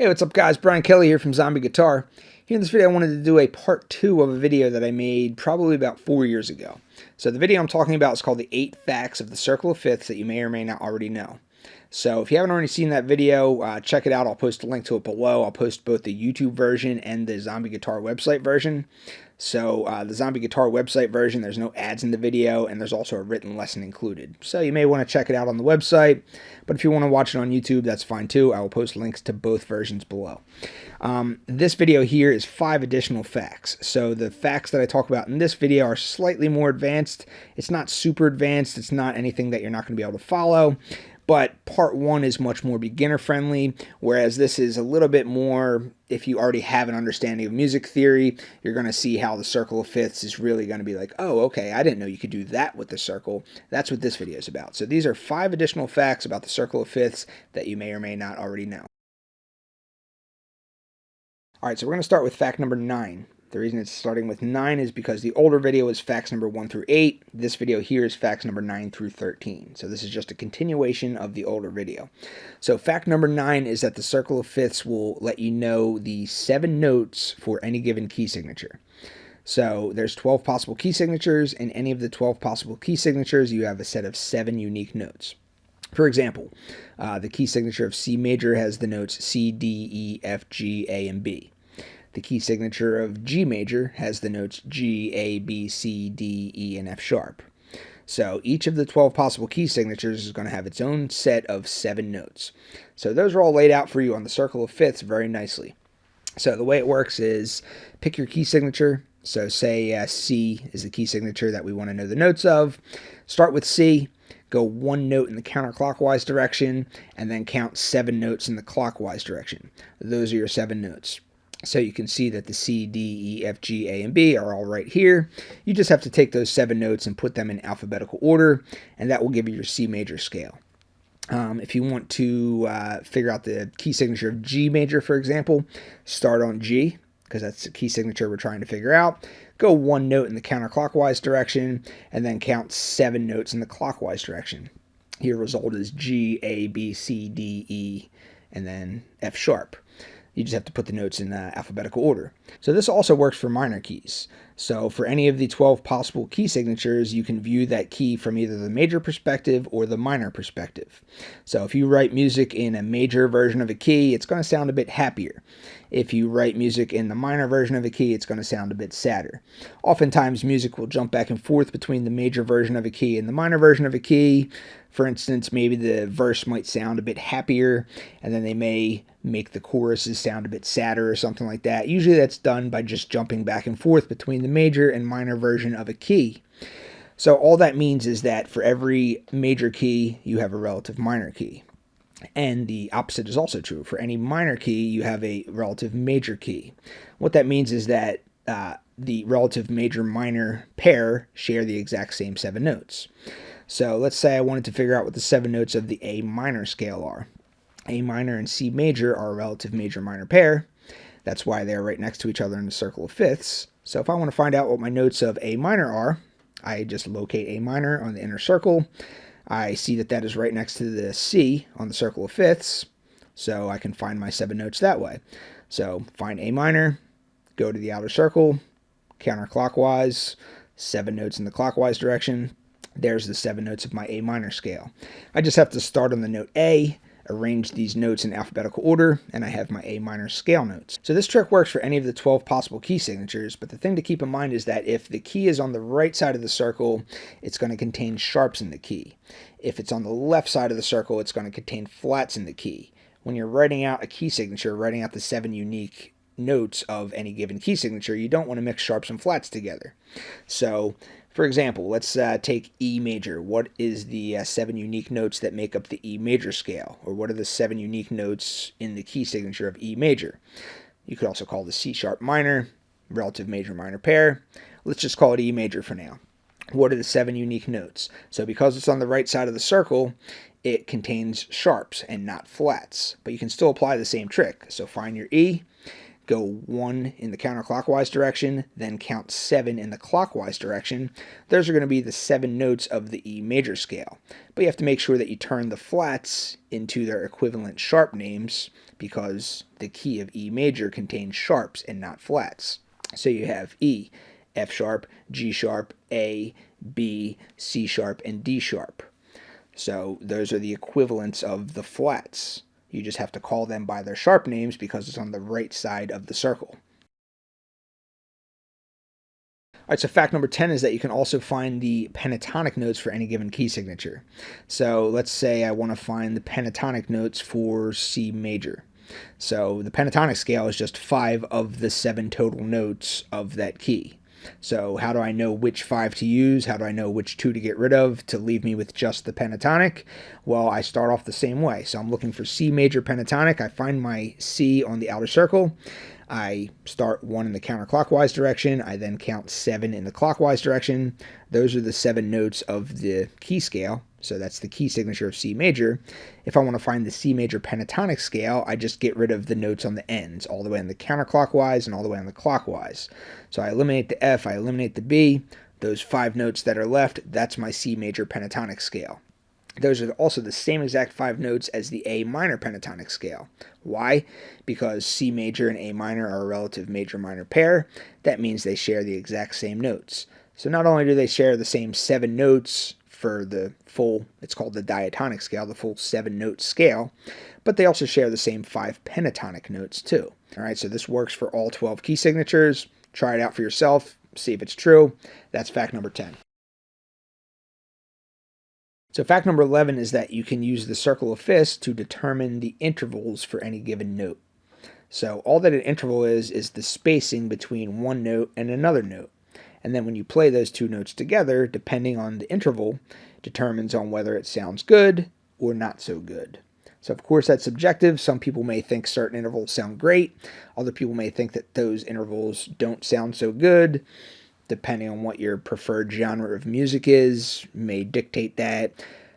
Hey, what's up guys? Brian Kelly here from Zombie Guitar. Here in this video I wanted to do a part 2 of a video that I made probably about 4 years ago. So the video I'm talking about is called the 8 Facts of the Circle of Fifths that you may or may not already know. So if you haven't already seen that video, check it out. I'll post a link to it below. I'll post both the YouTube version and the Zombie Guitar website version. So the Zombie Guitar website version, there's no ads in the video, and there's also a written lesson included. So you may want to check it out on the website, but if you want to watch it on YouTube, that's fine too. I will post links to both versions below. This video here is 5 additional facts. So the facts that I talk about in this video are slightly more advanced. It's not super advanced. It's not anything that you're not going to be able to follow. But part 1 is much more beginner friendly, whereas this is a little bit more, if you already have an understanding of music theory, you're going to see how the circle of fifths is really going to be like, oh, okay, I didn't know you could do that with the circle. That's what this video is about. So these are 5 additional facts about the circle of fifths that you may or may not already know. All right, so we're going to start with fact number 9. The reason it's starting with 9 is because the older video is facts number 1 through 8. This video here is facts number 9 through 13. So this is just a continuation of the older video. So fact number 9 is that the circle of fifths will let you know the 7 notes for any given key signature. So there's 12 possible key signatures. In any of the 12 possible key signatures, you have a set of 7 unique notes. For example, the key signature of C major has the notes C, D, E, F, G, A, and B. The key signature of G major has the notes G, A, B, C, D, E, and F sharp. So each of the 12 possible key signatures is going to have its own set of 7 notes. So those are all laid out for you on the circle of fifths very nicely. So the way it works is pick your key signature. So say C is the key signature that we want to know the notes of. Start with C. Go 1 note in the counterclockwise direction, and then count 7 notes in the clockwise direction. Those are your 7 notes. So you can see that the C, D, E, F, G, A, and B are all right here. You just have to take those 7 notes and put them in alphabetical order, and that will give you your C major scale. If you want to figure out the key signature of G major, for example, start on G, because that's the key signature we're trying to figure out. Go 1 note in the counterclockwise direction, and then count 7 notes in the clockwise direction. Your result is G, A, B, C, D, E, and then F sharp. You just have to put the notes in alphabetical order. So this also works for minor keys. So for any of the 12 possible key signatures, you can view that key from either the major perspective or the minor perspective. So if you write music in a major version of a key, it's going to sound a bit happier. If you write music in the minor version of a key, it's going to sound a bit sadder. Oftentimes, music will jump back and forth between the major version of a key and the minor version of a key. For instance, maybe the verse might sound a bit happier, and then they may make the choruses sound a bit sadder or something like that. Usually that's done by just jumping back and forth between the major and minor version of a key. So all that means is that for every major key, you have a relative minor key. And the opposite is also true. For any minor key, you have a relative major key. What that means is that the relative major-minor pair share the exact same 7 notes. So let's say I wanted to figure out what the 7 notes of the A minor scale are. A minor and C major are a relative major-minor pair. That's why they're right next to each other in the circle of fifths. So if I want to find out what my notes of A minor are, I just locate A minor on the inner circle. I see that that is right next to the C on the circle of fifths, so I can find my 7 notes that way. So find A minor, go to the outer circle, counterclockwise, 7 notes in the clockwise direction. There's the 7 notes of my A minor scale. I just have to start on the note A, arrange these notes in alphabetical order, and I have my A minor scale notes. So this trick works for any of the 12 possible key signatures, but the thing to keep in mind is that if the key is on the right side of the circle, it's going to contain sharps in the key. If it's on the left side of the circle, it's going to contain flats in the key. When you're writing out a key signature, writing out the 7 unique notes of any given key signature, you don't want to mix sharps and flats together. So for example, let's take E major. What is the 7 unique notes that make up the E major scale? Or what are the 7 unique notes in the key signature of E major? You could also call the C sharp minor, relative major-minor pair. Let's just call it E major for now. What are the 7 unique notes? So because it's on the right side of the circle, it contains sharps and not flats. But you can still apply the same trick. So find your E, go 1 in the counterclockwise direction, then count 7 in the clockwise direction, those are going to be the 7 notes of the E major scale. But you have to make sure that you turn the flats into their equivalent sharp names, because the key of E major contains sharps and not flats. So you have E, F sharp, G sharp, A, B, C sharp, and D sharp. So those are the equivalents of the flats. You just have to call them by their sharp names because it's on the right side of the circle. Alright, so fact number 10 is that you can also find the pentatonic notes for any given key signature. So let's say I want to find the pentatonic notes for C major. So the pentatonic scale is just 5 of the 7 total notes of that key. So how do I know which 5 to use? How do I know which 2 to get rid of to leave me with just the pentatonic? Well, I start off the same way. So I'm looking for C major pentatonic. I find my C on the outer circle. I start 1 in the counterclockwise direction. I then count 7 in the clockwise direction. Those are the 7 notes of the key scale. So that's the key signature of C major. If I want to find the C major pentatonic scale, I just get rid of the notes on the ends, all the way on the counterclockwise and all the way on the clockwise. So I eliminate the F, I eliminate the B. Those 5 notes that are left, that's my C major pentatonic scale. Those are also the same exact 5 notes as the A minor pentatonic scale. Why? Because C major and A minor are a relative major-minor pair. That means they share the exact same notes. So not only do they share the same 7 notes for the full, it's called the diatonic scale, the full 7-note scale, but they also share the same 5 pentatonic notes too. All right, so this works for all 12 key signatures. Try it out for yourself, see if it's true. That's fact number 10. So fact number 11 is that you can use the circle of fifths to determine the intervals for any given note. So all that an interval is the spacing between one note and another note. And then when you play those 2 notes together, depending on the interval, determines on whether it sounds good or not so good. So of course that's subjective. Some people may think certain intervals sound great. Other people may think that those intervals don't sound so good. Depending on what your preferred genre of music is, may dictate that.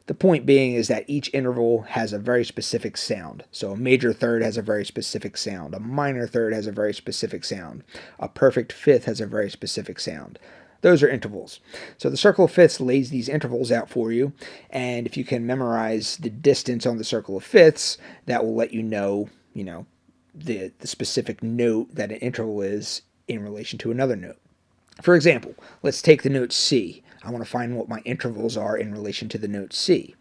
The point being is that each interval has a very specific sound. So a major third has a very specific sound. A minor third has a very specific sound. A perfect fifth has a very specific sound. Those are intervals. So the circle of fifths lays these intervals out for you, and if you can memorize the distance on the circle of fifths, that will let you know, the specific note that an interval is in relation to another note. For example, let's take the note C. I want to find what my intervals are in relation to the note C.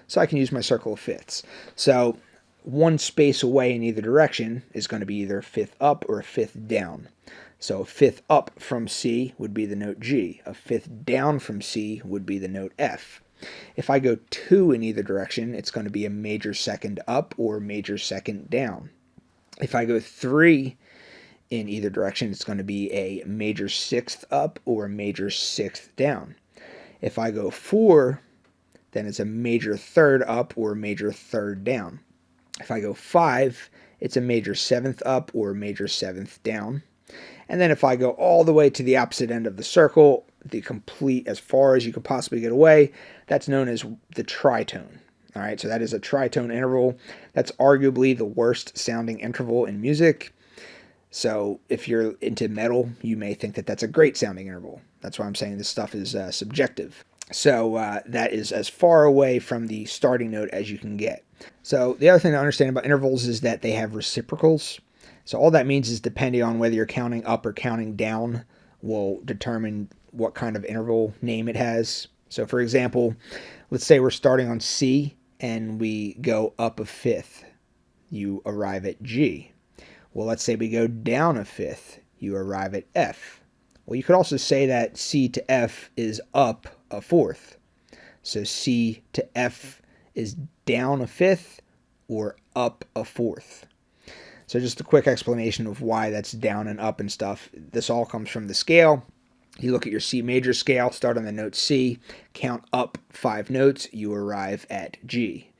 So I can use my circle of fifths. So one space away in either direction is going to be either a fifth up or a fifth down. So a fifth up from C would be the note G. A fifth down from C would be the note F. If I go 2 in either direction, it's going to be a major second up or major second down. If I go 3 in either direction, it's going to be a major 6th up or a major 6th down. If I go 4, then it's a major 3rd up or a major 3rd down. If I go 5, it's a major 7th up or a major 7th down. And then if I go all the way to the opposite end of the circle, the complete, as far as you could possibly get away, that's known as the tritone. All right, so that is a tritone interval. That's arguably the worst sounding interval in music. So if you're into metal, you may think that that's a great sounding interval. That's why I'm saying this stuff is subjective. So that is as far away from the starting note as you can get. So the other thing to understand about intervals is that they have reciprocals. So all that means is depending on whether you're counting up or counting down will determine what kind of interval name it has. So for example, let's say we're starting on C and we go up a fifth. You arrive at G. Well, let's say we go down a fifth. You arrive at F. Well, you could also say that C to F is up a fourth. So C to F is down a fifth or up a fourth. So just a quick explanation of why that's down and up and stuff. This all comes from the scale. You look at your C major scale, start on the note C, count up 5 notes, you arrive at G.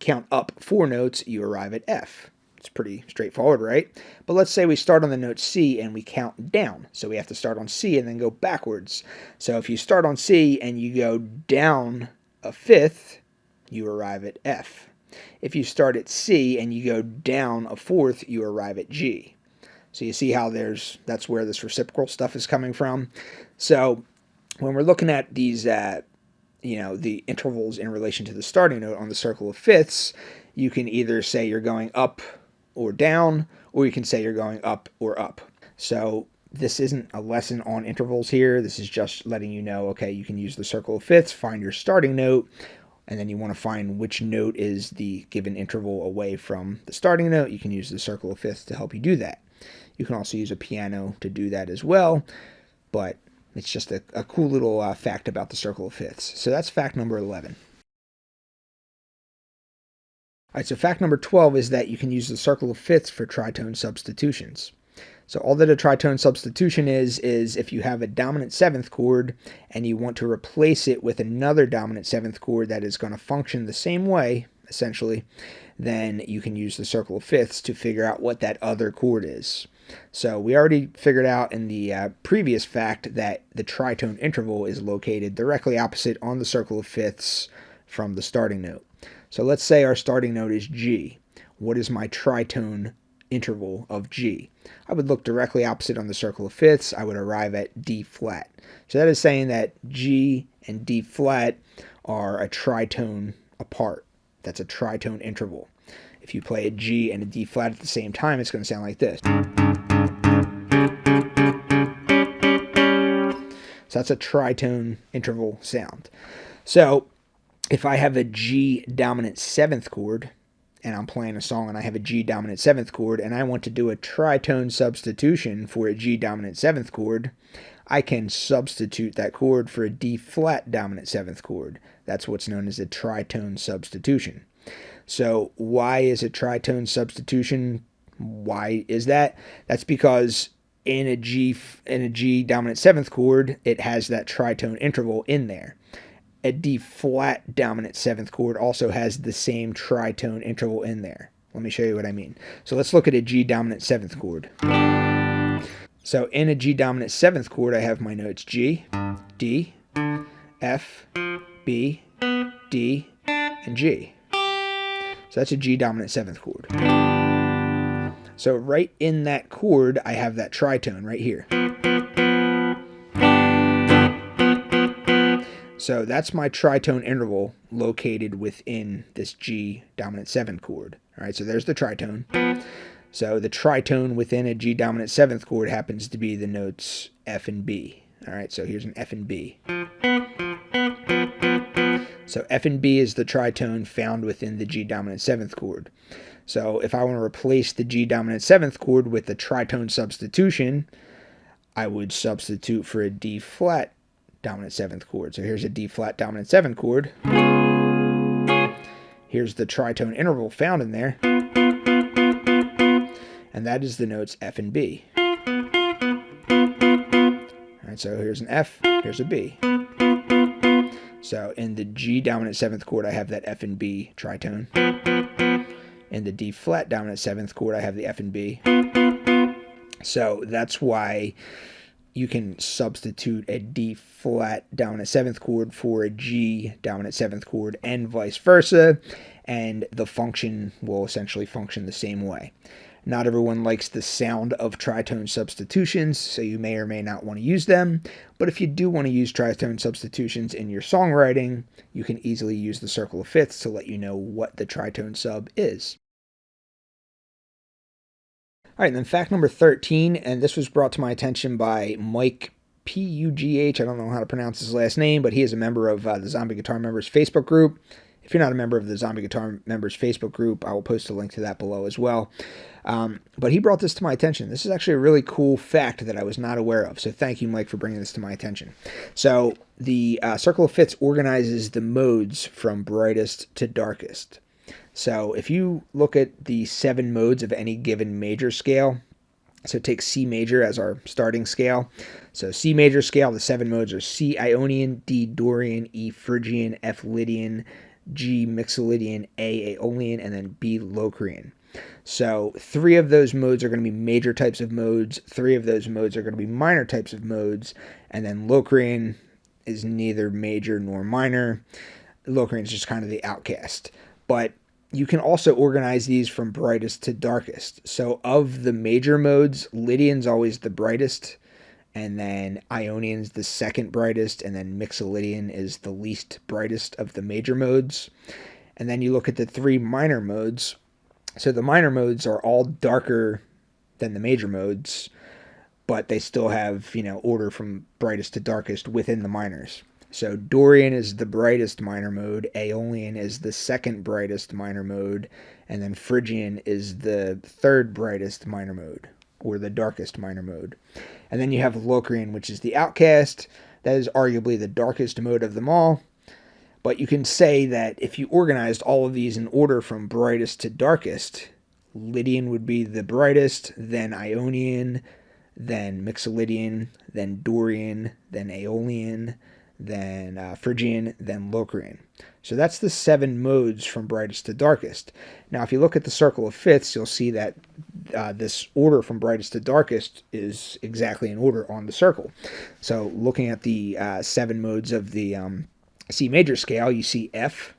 Count up 4 notes, you arrive at F. It's pretty straightforward, right? But let's say we start on the note C and we count down. So we have to start on C and then go backwards. So if you start on C and you go down a fifth, you arrive at F. If you start at C and you go down a fourth, you arrive at G. So you see how that's where this reciprocal stuff is coming from. So when we're looking at these, the intervals in relation to the starting note on the circle of fifths, you can either say you're going up or down, or you can say you're going up or up. So this isn't a lesson on intervals here. This is just letting you know, okay, you can use the circle of fifths, find your starting note, and then you want to find which note is the given interval away from the starting note. You can use the circle of fifths to help you do that. You can also use a piano to do that as well, but it's just a cool little fact about the circle of fifths. So that's fact number 11. All right, so fact number 12 is that you can use the circle of fifths for tritone substitutions. So all that a tritone substitution is if you have a dominant seventh chord and you want to replace it with another dominant seventh chord that is going to function the same way, essentially, then you can use the circle of fifths to figure out what that other chord is. So we already figured out in the previous fact that the tritone interval is located directly opposite on the circle of fifths from the starting note. So let's say our starting note is G. What is my tritone interval of G? I would look directly opposite on the circle of fifths. I would arrive at D flat. So that is saying that G and D flat are a tritone apart. That's a tritone interval. If you play a G and a D flat at the same time, it's going to sound like this. So that's a tritone interval sound. So if I have a G dominant seventh chord, and I'm playing a song and I have a G dominant seventh chord, and I want to do a tritone substitution for a G dominant seventh chord, I can substitute that chord for a D flat dominant seventh chord. That's what's known as a tritone substitution. So why is a tritone substitution? Why is that? That's because in a G dominant seventh chord, it has that tritone interval in there. A D flat dominant seventh chord also has the same tritone interval in there. Let me show you what I mean. So let's look at a G dominant seventh chord. So in a G dominant seventh chord, I have my notes G, D, F, B, D, and G. So that's a G dominant seventh chord. So right in that chord, I have that tritone right here. So that's my tritone interval located within this G dominant 7th chord. All right, so there's the tritone. So the tritone within a G dominant 7th chord happens to be the notes F and B. All right, so here's an F and B. So F and B is the tritone found within the G dominant 7th chord. So if I want to replace the G dominant 7th chord with the tritone substitution, I would substitute for a D flat dominant 7th chord. So here's a D flat dominant 7th chord. Here's the tritone interval found in there. And that is the notes F and B. Alright, so here's an F, here's a B. So in the G dominant 7th chord, I have that F and B tritone. In the D flat dominant 7th chord, I have the F and B. So that's why you can substitute a D flat dominant 7th chord for a G dominant 7th chord and vice versa, and the function will essentially function the same way. Not everyone likes the sound of tritone substitutions, so you may or may not want to use them, but if you do want to use tritone substitutions in your songwriting, you can easily use the circle of fifths to let you know what the tritone sub is. All right, and then fact number 13, and this was brought to my attention by Mike Pugh. I don't know how to pronounce his last name, but he is a member of the Zombie Guitar Members Facebook group. If you're not a member of the Zombie Guitar Members Facebook group, I will post a link to that below as well. But he brought this to my attention. This is actually a really cool fact that I was not aware of, so thank you, Mike, for bringing this to my attention. So the circle of fifths organizes the modes from brightest to darkest. So if you look at the 7 modes of any given major scale, so take C major as our starting scale. So C major scale, the 7 modes are C Ionian, D Dorian, E Phrygian, F Lydian, G Mixolydian, A Aeolian, and then B Locrian. So 3 of those modes are going to be major types of modes, 3 of those modes are going to be minor types of modes, and then Locrian is neither major nor minor. Locrian is just kind of the outcast. But you can also organize these from brightest to darkest. So of the major modes, Lydian's always the brightest, and then Ionian's the second brightest, and then Mixolydian is the least brightest of the major modes. And then you look at the 3 minor modes. So the minor modes are all darker than the major modes, but they still have, order from brightest to darkest within the minors. So Dorian is the brightest minor mode, Aeolian is the second brightest minor mode, and then Phrygian is the third brightest minor mode, or the darkest minor mode. And then you have Locrian, which is the outcast. That is arguably the darkest mode of them all. But you can say that if you organized all of these in order from brightest to darkest, Lydian would be the brightest, then Ionian, then Mixolydian, then Dorian, then Aeolian, then Phrygian, then Locrian. So that's the 7 modes from brightest to darkest. Now, if you look at the circle of fifths, you'll see that this order from brightest to darkest is exactly in order on the circle. So looking at the 7 modes of the C major scale, you see F,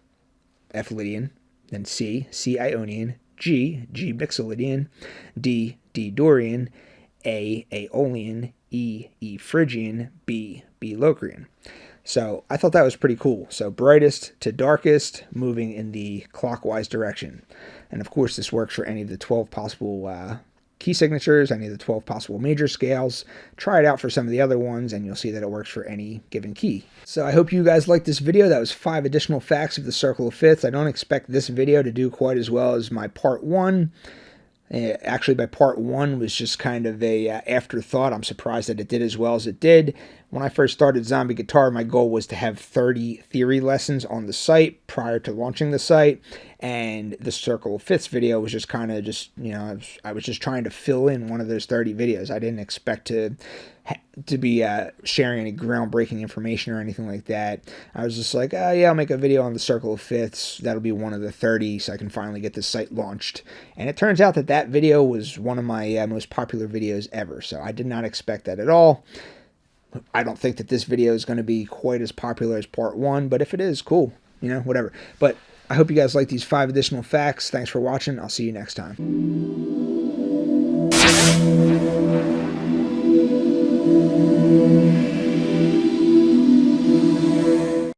F Lydian, then C, C Ionian, G, G Mixolydian, D, D Dorian, A, Aeolian, E, E Phrygian, B, B Locrian. So I thought that was pretty cool. So brightest to darkest, moving in the clockwise direction. And of course, this works for any of the 12 possible key signatures, any of the 12 possible major scales. Try it out for some of the other ones, and you'll see that it works for any given key. So I hope you guys liked this video. That was 5 additional facts of the circle of fifths. I don't expect this video to do quite as well as my part 1. Actually, my part 1 was just kind of a afterthought. I'm surprised that it did as well as it did. When I first started Zombie Guitar, my goal was to have 30 theory lessons on the site prior to launching the site, and the Circle of Fifths video was just kind of I was just trying to fill in one of those 30 videos. I didn't expect to be sharing any groundbreaking information or anything like that. I was just like, yeah, I'll make a video on the Circle of Fifths. That'll be one of the 30, so I can finally get this site launched. And it turns out that that video was one of my most popular videos ever, so I did not expect that at all. I don't think that this video is going to be quite as popular as part 1, but if it is, cool, whatever. But I hope you guys like these 5 additional facts. Thanks for watching. I'll see you next time.